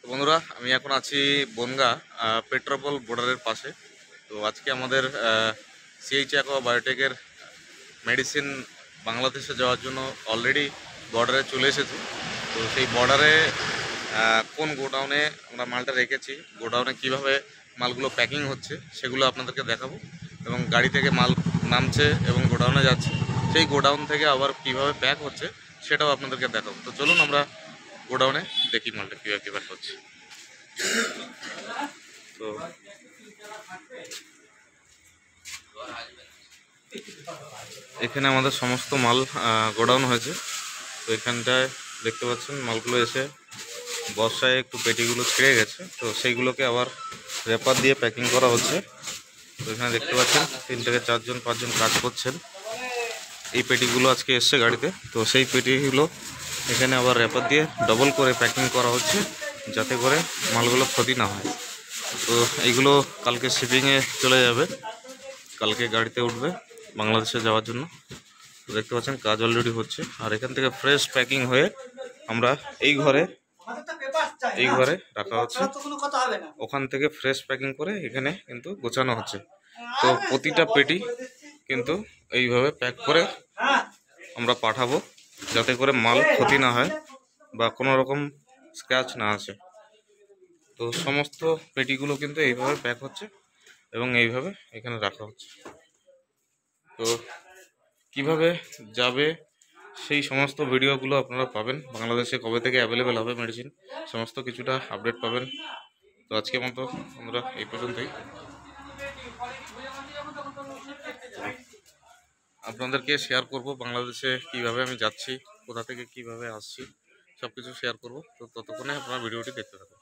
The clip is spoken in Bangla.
তো বন্ধুরা, আমি এখন আছি বনগা পেট্রোপল বর্ডারের পাশে। তো আজকে আমাদের সিএইচ অ্যাকোয়া বায়োটেকের মেডিসিন বাংলাদেশে যাওয়ার জন্য অলরেডি বর্ডারে চলে এসেছে। তো সেই বর্ডারে কোন গোডাউনে আমরা মালটা রেখেছি, গোডাউনে কিভাবে মালগুলো প্যাকিং হচ্ছে সেগুলো আপনাদেরকে দেখাবো, এবং গাড়ি থেকে মাল নামছে এবং গোডাউনে যাচ্ছে, সেই গোডাউন থেকে আবার কিভাবে প্যাক হচ্ছে সেটাও আপনাদেরকে দেখাবো। তো চলুন আমরা গোডাউনে দেখি মালটা কীভাবে প্যাক হচ্ছে। তো এখানে আমাদের সমস্ত মাল গোডাউন হয়েছে। তো এখানটায় দেখতে পাচ্ছেন মালগুলো এসে বর্ষায় একটু পেটিগুলো ছিঁড়ে গেছে, তো সেইগুলোকে আবার রেপার দিয়ে প্যাকিং করা হচ্ছে। তো এখানে দেখতে পাচ্ছেন 3 থেকে 4 জন 5 জন কাজ করছেন। এই পেটিগুলো আজকে এসছে গাড়িতে, তো সেই পেটিগুলো এখানে আবার রেপার দিয়ে ডবল করে প্যাকিং করা হচ্ছে, যাতে করে মালগুলো ক্ষতি না হয়। তো এইগুলো কালকে শিপিংয়ে চলে যাবে, কালকে গাড়িতে উঠবে বাংলাদেশে যাওয়ার জন্য। তো দেখতে পাচ্ছেন কাজ অলরেডি হচ্ছে, আর এখান থেকে ফ্রেশ প্যাকিং হয়ে আমরা এই ঘরে রাখা হচ্ছে। ওখান থেকে ফ্রেশ প্যাকিং করে এখানে কিন্তু গোছানো হচ্ছে। তো প্রতিটা পেটি কিন্তু এইভাবে প্যাক করে আমরা পাঠাবো, যাতে করে মাল ক্ষতি না হয় বা কোনো রকম স্ক্র্যাচ না আসে। তো সমস্ত পেটিগুলো কিন্তু এইভাবে প্যাক হচ্ছে এবং এইভাবে এখানে রাখা হচ্ছে। তো কিভাবে যাবে সেই সমস্ত ভিডিওগুলো আপনারা পাবেন, বাংলাদেশে কবে থেকে অ্যাভেলেবেল হবে মেডিসিন, সমস্ত কিছুটা আপডেট পাবেন। তো আজকের মতো আমরা এই পর্যন্তই। আপনাদেরকে শেয়ার করব বাংলাদেশে কিভাবে আমি যাচ্ছি, কোথা থেকে কিভাবে আসছি, সব কিছু শেয়ার করব। তো ততক্ষণে আপনারা ভিডিওটি দেখতে থাকুন।